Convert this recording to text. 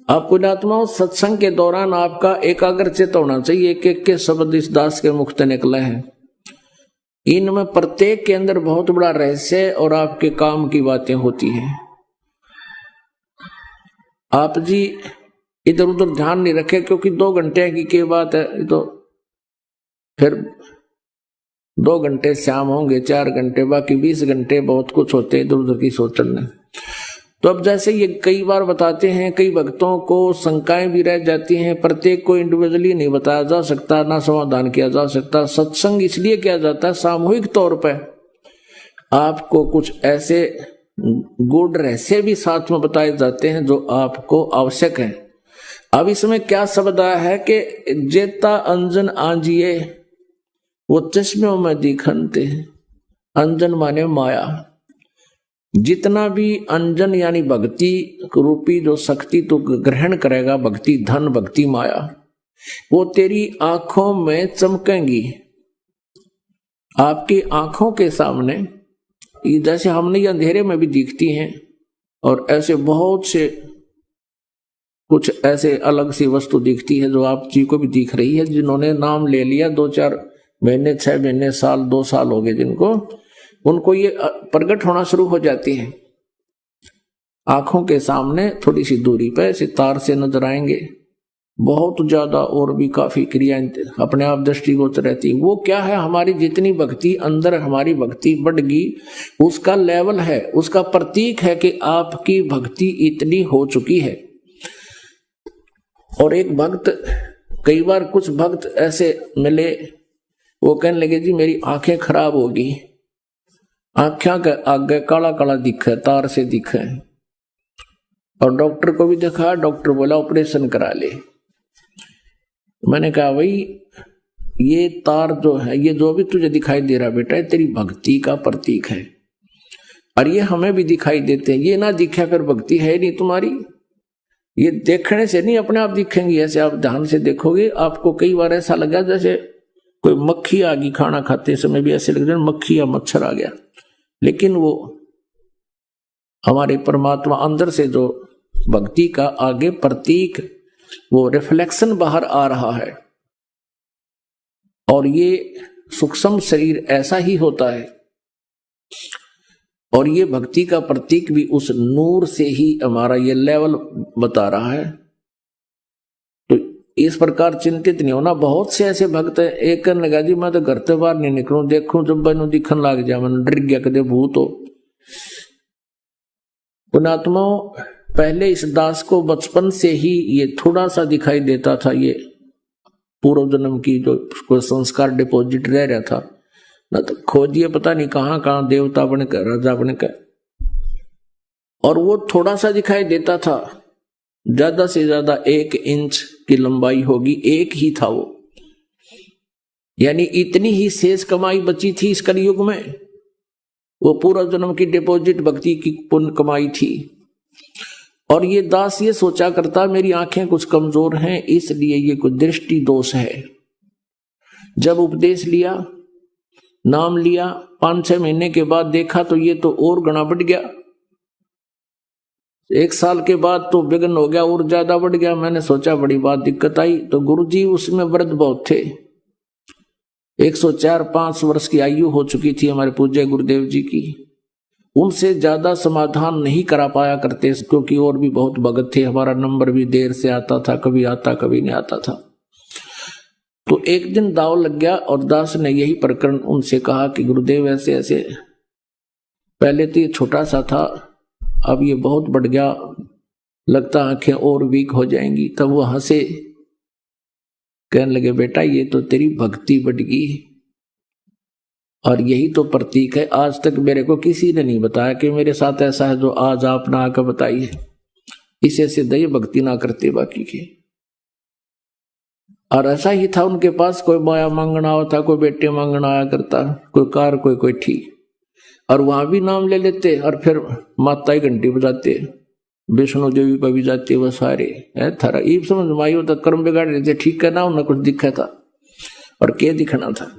आप पुण्यात्माओं, सत्संग के दौरान आपका एकाग्रचित होना चाहिए। एक एक के शब्द इस दास के मुख से निकले हैं, इनमें प्रत्येक के अंदर बहुत बड़ा रहस्य और आपके काम की बातें होती हैं। आप जी इधर उधर ध्यान नहीं रखे, क्योंकि 2 घंटे की क्या बात है, तो फिर 2 घंटे शाम होंगे, 4 घंटे, बाकी 20 घंटे बहुत कुछ होते इधर उधर की सोचने। तो अब जैसे ये कई बार बताते हैं, कई भक्तों को शंकाएं भी रह जाती हैं, प्रत्येक को इंडिविजुअली नहीं बताया जा सकता, ना समाधान किया जा सकता। सत्संग इसलिए किया जाता है सामूहिक तौर पर, आपको कुछ ऐसे गुड रहस्य भी साथ में बताए जाते हैं जो आपको आवश्यक है। अब इसमें क्या शब्द आया है कि जेता अंजन आंजिए वो चश्मों में दिखनते हैं। अंजन माने माया। जितना भी अंजन यानी भक्ति रूपी जो शक्ति तो ग्रहण करेगा, भक्ति धन, भक्ति माया, वो तेरी आंखों में चमकेंगी। आपकी आंखों के सामने जैसे हमने ये अंधेरे में भी दिखती हैं, और ऐसे बहुत से कुछ ऐसे अलग सी वस्तु दिखती है जो आप जी को भी दिख रही है। जिन्होंने नाम ले लिया 2-4 महीने, 6 महीने, साल, 2 साल हो गए जिनको, उनको ये प्रकट होना शुरू हो जाती है। आंखों के सामने थोड़ी सी दूरी पर सितार से नजर आएंगे, बहुत ज्यादा और भी काफी क्रियाएं अपने आप दृष्टिगोचर रहती। वो क्या है, हमारी जितनी भक्ति अंदर, हमारी भक्ति बढ़गी, उसका लेवल है, उसका प्रतीक है कि आपकी भक्ति इतनी हो चुकी है। और एक भक्त, कई बार कुछ भक्त ऐसे मिले, वो कहने लगे जी मेरी आंखें खराब होगी, आंखें के आगे काला काला दिखे, तार से दिखे, और डॉक्टर को भी देखा, डॉक्टर बोला ऑपरेशन करा ले। मैंने कहा भाई ये तार जो है, ये जो भी तुझे दिखाई दे रहा बेटा, है तेरी भक्ति का प्रतीक है, और ये हमें भी दिखाई देते हैं। ये ना दिखा फिर भक्ति है नहीं तुम्हारी। ये देखने से नहीं अपने आप दिखेंगी, ऐसे आप ध्यान से देखोगे। आपको कई बार ऐसा लगा जैसे कोई मक्खी आ गई, खाना खाते समय भी ऐसे लग रहा है मक्खी या मच्छर आ गया, लेकिन वो हमारे परमात्मा अंदर से जो भक्ति का आगे प्रतीक, वो रिफ्लेक्शन बाहर आ रहा है। और ये सूक्ष्म शरीर ऐसा ही होता है, और ये भक्ति का प्रतीक भी उस नूर से ही हमारा ये लेवल बता रहा है। तो इस प्रकार चिंतित नहीं होना। बहुत से ऐसे भक्त है, एक कहने लगा जी मैं तो घर से बाहर नहीं निकलूं, देखूं जब मैंने दिखन लग जाए, मैंने डर गया कदे भूत हो। पुण्यात्माओं, पहले इस दास को बचपन से ही ये थोड़ा सा दिखाई देता था, ये पूर्व जन्म की जो कोई संस्कार डिपॉजिट रह रहा था ना, तो खोजिए पता नहीं कहां कहां देवता बनकर, राजा बनकर, और वो थोड़ा सा दिखाई देता था। ज्यादा से ज्यादा 1 इंच की लंबाई होगी, एक ही था वो, यानी इतनी ही शेष कमाई बची थी इस कलयुग में। वो पूर्व जन्म की डिपॉजिट भक्ति की पुण्य कमाई थी। और ये दास ये सोचा करता मेरी आंखें कुछ कमजोर हैं, इसलिए ये कुछ दृष्टि दोष है। जब उपदेश लिया, नाम लिया, 5-6 महीने के बाद देखा तो ये तो और गणा बढ़ गया। 1 साल के बाद तो विघ्न हो गया, और ज्यादा बढ़ गया। मैंने सोचा बड़ी बात दिक्कत आई। तो गुरुजी उसमें वृद्ध बहुत थे, 104-5 वर्ष की आयु हो चुकी थी हमारे पूज्य गुरुदेव जी की। उनसे ज्यादा समाधान नहीं करा पाया करते, क्योंकि और भी बहुत भगत थे। हमारा नंबर भी देर से आता था, कभी आता कभी नहीं आता था। तो एक दिन दाव लग गया, और दास ने यही प्रकरण उनसे कहा कि गुरुदेव ऐसे ऐसे, पहले तो ये छोटा सा था, अब ये बहुत बढ़ गया, लगता आंखें और वीक हो जाएंगी। तब वो हंसे, कहने लगे बेटा ये तो तेरी भक्ति बढ़ गई, और यही तो प्रतीक है। आज तक मेरे को किसी ने नहीं बताया कि मेरे साथ ऐसा है जो आज आपने आकर बताई है। इसे सिद्ध ये भक्ति ना करते बाकी के। और ऐसा ही था उनके पास, कोई माया मांगना होता, कोई बेटे मांगना आया करता, कोई कार, कोई ठीक, और वहां भी नाम ले लेते, और फिर माता ही घंटी बजाते, विष्णु देवी पर भी जाते, वो सारे थारा ईब समझ माई होता कर्म बिगाड़ देते। ठीक है ना, उन्हें कुछ दिखा था, और क्या दिखना था।